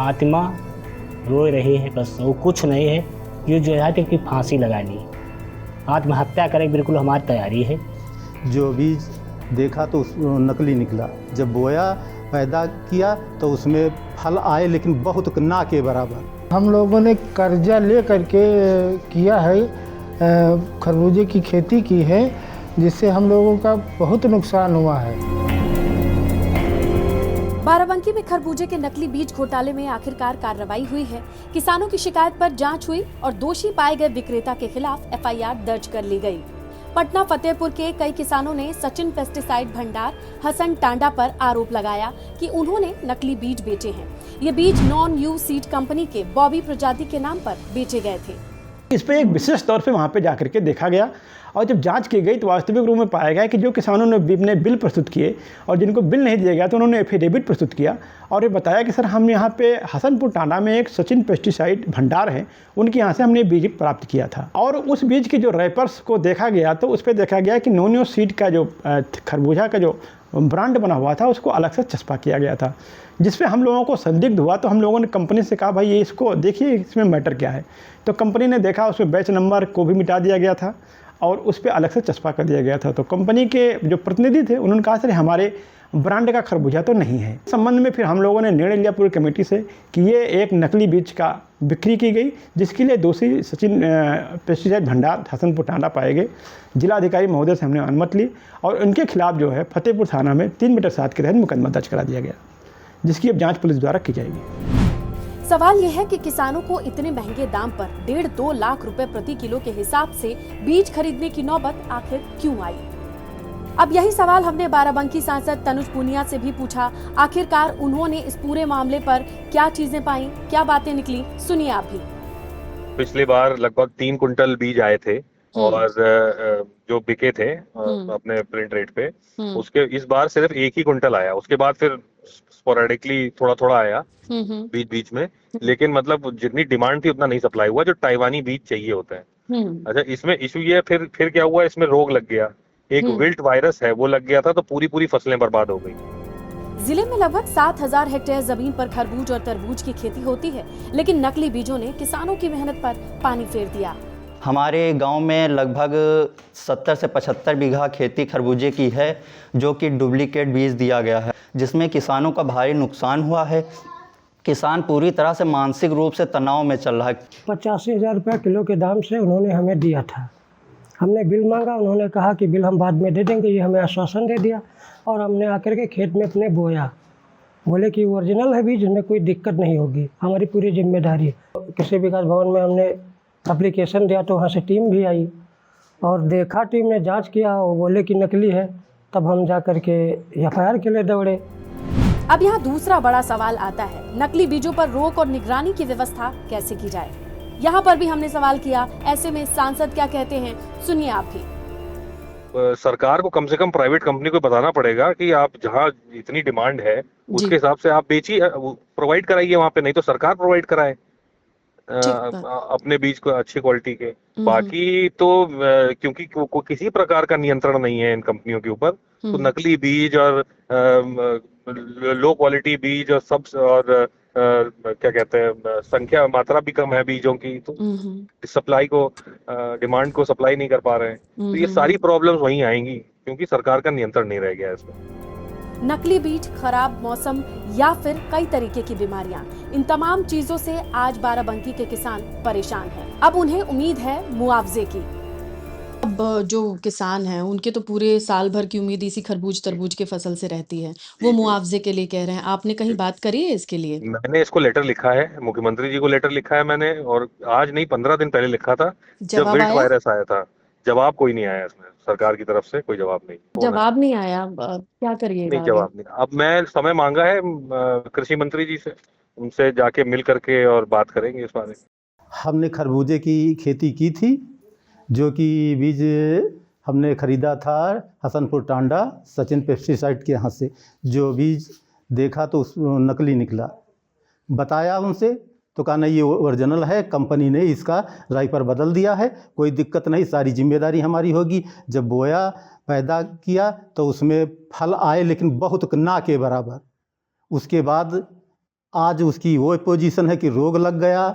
आत्मा रो रही है, बस वो कुछ नहीं है। ये जो है कि फांसी लगा ली, आत्महत्या करे बिल्कुल हमारी तैयारी है। जो बीज देखा तो नकली निकला, जब बोया पैदा किया तो उसमें फल आए लेकिन बहुत ना के बराबर। हम लोगों ने कर्जा ले करके किया है, खरबूजे की खेती की है, जिससे हम लोगों का बहुत नुकसान हुआ है। बाराबंकी में खरबूजे के नकली बीज घोटाले में आखिरकार कार्रवाई हुई है। किसानों की शिकायत पर जांच हुई और दोषी पाए गए विक्रेता के खिलाफ एफआईआर दर्ज कर ली गई। पटना फतेहपुर के कई किसानों ने सचिन पेस्टिसाइड भंडार हसन टांडा पर आरोप लगाया कि उन्होंने नकली बीज बेचे हैं। ये बीज नॉन यू सीड कंपनी के बॉबी प्रजाति के नाम पर बेचे गए थे। इस पर एक विशेष तौर पे वहाँ पे जाकर के देखा गया और जब जांच की गई तो वास्तविक रूप में पाया गया कि जो किसानों ने अपने बिल प्रस्तुत किए और जिनको बिल नहीं दिया गया तो उन्होंने एफिडेविट प्रस्तुत किया और ये बताया कि सर हम यहाँ पे हसनपुर टांडा में एक सचिन पेस्टिसाइड भंडार है, उनके यहाँ से हमने बीज प्राप्त किया था। और उस बीज के जो रैपर्स को देखा गया तो उस पर देखा गया कि नोनियो सीड का जो खरबूजा का जो ब्रांड बना हुआ था उसको अलग से चस्पा किया गया था, जिसपे हम लोगों को संदिग्ध हुआ। तो हम लोगों ने कंपनी से कहा भाई ये इसको देखिए इसमें मैटर क्या है। तो कंपनी ने देखा, उसमें बैच नंबर को भी मिटा दिया गया था और उस पर अलग से चस्पा कर दिया गया था। तो कंपनी के जो प्रतिनिधि थे उन्होंने कहा सर हमारे ब्रांड का खरबूजा तो नहीं है। इस संबंध में फिर हम लोगों ने निर्णय लिया पूरी कमेटी से कि ये एक नकली बीज का बिक्री की गई, जिसके लिए दोषी सचिन पेस्टिसाइड भंडार हसनपुर टांडा पाए गए। जिलाधिकारी महोदय से हमने अनुमति ली और उनके खिलाफ जो है फतेहपुर थाना में 3/7 के तहत मुकदमा दर्ज करा दिया गया, जिसकी अब जांच पुलिस द्वारा की जाएगी। सवाल यह है कि किसानों को इतने महंगे दाम पर 1.5-2 लाख रुपए प्रति किलो के हिसाब से बीज खरीदने की नौबत आखिर क्यों आई? अब यही सवाल हमने बाराबंकी सांसद तनुज पुनिया से भी पूछा। आखिरकार उन्होंने इस पूरे मामले पर क्या चीजें पाई, क्या बातें निकली, सुनिए आप भी। पिछली बार लगभग 3 कुंटल बीज आए थे और जो बिके थे अपने प्रिंट रेट पे, उसके इस बार सिर्फ 1 ही कुंटल आया। उसके बाद फिर स्पोरेडिकली थोड़ा थोड़ा आया बीच बीच में, लेकिन मतलब जितनी डिमांड थी उतना नहीं सप्लाई हुआ जो ताइवानी बीज चाहिए होता है। अच्छा, इसमें इशू ये फिर क्या हुआ, इसमें रोग लग गया, एक विल्ट वायरस है वो लग गया था, तो पूरी फसलें बर्बाद हो गई। जिले में लगभग 7000 हेक्टेयर जमीन पर खरबूज और तरबूज की खेती होती है, लेकिन नकली बीजों ने किसानों की मेहनत पर पानी फेर दिया। हमारे गांव में लगभग 70 से 75 बीघा खेती खरबूजे की है, जो कि डुप्लीकेट बीज दिया गया है, जिसमें किसानों का भारी नुकसान हुआ है। किसान पूरी तरह से मानसिक रूप से तनाव में चल रहा है। 85,000 रुपये किलो के दाम से उन्होंने हमें दिया था। हमने बिल मांगा, उन्होंने कहा कि बिल हम बाद में दे देंगे, ये हमें आश्वासन दे दिया और हमने आकर के खेत में अपने बोया। बोले कि ओरिजिनल है बीज, में कोई दिक्कत नहीं होगी, हमारी पूरी जिम्मेदारी है। कृषि विकास भवन में हमने एप्लीकेशन दिया तो वहाँ से टीम भी आई और देखा, टीम ने जांच किया, वो बोले कि नकली है। तब हम जा कर के एफआईआर के लिए दौड़े। अब यहाँ दूसरा बड़ा सवाल आता है, नकली बीजों पर रोक और निगरानी की व्यवस्था कैसे की जाए? यहाँ पर भी हमने सवाल किया। ऐसे में सांसद क्या कहते हैं, सुनिए आप भी। सरकार को कम से कम प्राइवेट कंपनी को बताना पड़ेगा कि आप जहाँ इतनी डिमांड है उसके हिसाब से आप बेचिए, प्रोवाइड कराइए वहाँ पे, नहीं तो सरकार प्रोवाइड कराए अपने बीज को अच्छी क्वालिटी के। बाकी तो क्योंकि किसी प्रकार का नियंत्रण नहीं है इन कंपनियों के ऊपर, तो नकली बीज और लो क्वालिटी बीज और सब और क्या कहते हैं संख्या मात्रा भी कम है बीजों की, तो सप्लाई को डिमांड को सप्लाई नहीं कर पा रहे हैं। तो ये सारी प्रॉब्लम्स वहीं आएंगी क्योंकि सरकार का नियंत्रण नहीं रह गया है इसमें। नकली बीज, खराब मौसम या फिर कई तरीके की बीमारियां, इन तमाम चीजों से आज बाराबंकी के किसान परेशान हैं। अब उन्हें उम्मीद है मुआवजे की। अब जो किसान हैं उनके तो पूरे साल भर की उम्मीद इसी खरबूज तरबूज के फसल से रहती है, वो मुआवजे के लिए कह रहे हैं। आपने कहीं बात करी है इसके लिए? मैंने इसको लेटर लिखा है, मुख्यमंत्री जी को लेटर लिखा है मैंने, और आज नहीं 15 दिन पहले लिखा था जब विल्ट वायरस आया था। जवाब कोई नहीं आया, इसमें सरकार की तरफ से कोई जवाब नहीं। जवाब नहीं आया, क्या करिएगा? नहीं, जवाब नहीं। अब मैं समय मांगा है कृषि मंत्री जी से, उनसे जाके मिल करके और बात करेंगे इस बारे में। हमने खरबूजे की खेती की थी, जो कि बीज हमने ख़रीदा था हसनपुर टांडा सचिन पेस्टिसाइड के यहाँ से। जो बीज देखा तो नकली निकला, बताया उनसे तो कहा नहीं ये ओरिजिनल है, कंपनी ने इसका राइपर बदल दिया है, कोई दिक्कत नहीं, सारी जिम्मेदारी हमारी होगी। जब बोया पैदा किया तो उसमें फल आए लेकिन बहुत ना के बराबर। उसके बाद आज उसकी वो पोजीशन है कि रोग लग गया,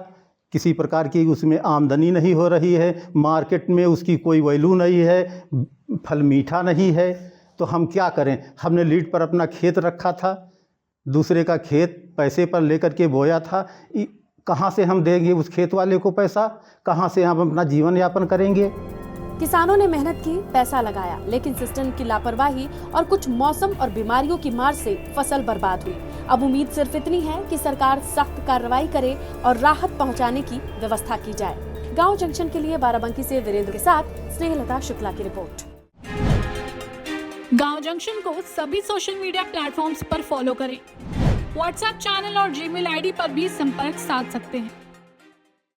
किसी प्रकार की उसमें आमदनी नहीं हो रही है, मार्केट में उसकी कोई वैल्यू नहीं है, फल मीठा नहीं है, तो हम क्या करें। हमने लीड पर अपना खेत रखा था, दूसरे का खेत पैसे पर लेकर के बोया था, कहाँ से हम देंगे उस खेत वाले को पैसा, कहाँ से हम अपना जीवन यापन करेंगे। किसानों ने मेहनत की, पैसा लगाया, लेकिन सिस्टम की लापरवाही और कुछ मौसम और बीमारियों की मार से फसल बर्बाद हुई। अब उम्मीद सिर्फ इतनी है कि सरकार सख्त कार्रवाई करे और राहत पहुंचाने की व्यवस्था की जाए। गांव जंक्शन के लिए बाराबंकी से वीरेंद्र के साथ स्नेहलता शुक्ला की रिपोर्ट। गांव जंक्शन को सभी सोशल मीडिया प्लेटफॉर्म्स पर फॉलो करें। व्हाट्सएप चैनल और जीमेल आईडी पर भी संपर्क साध सकते हैं।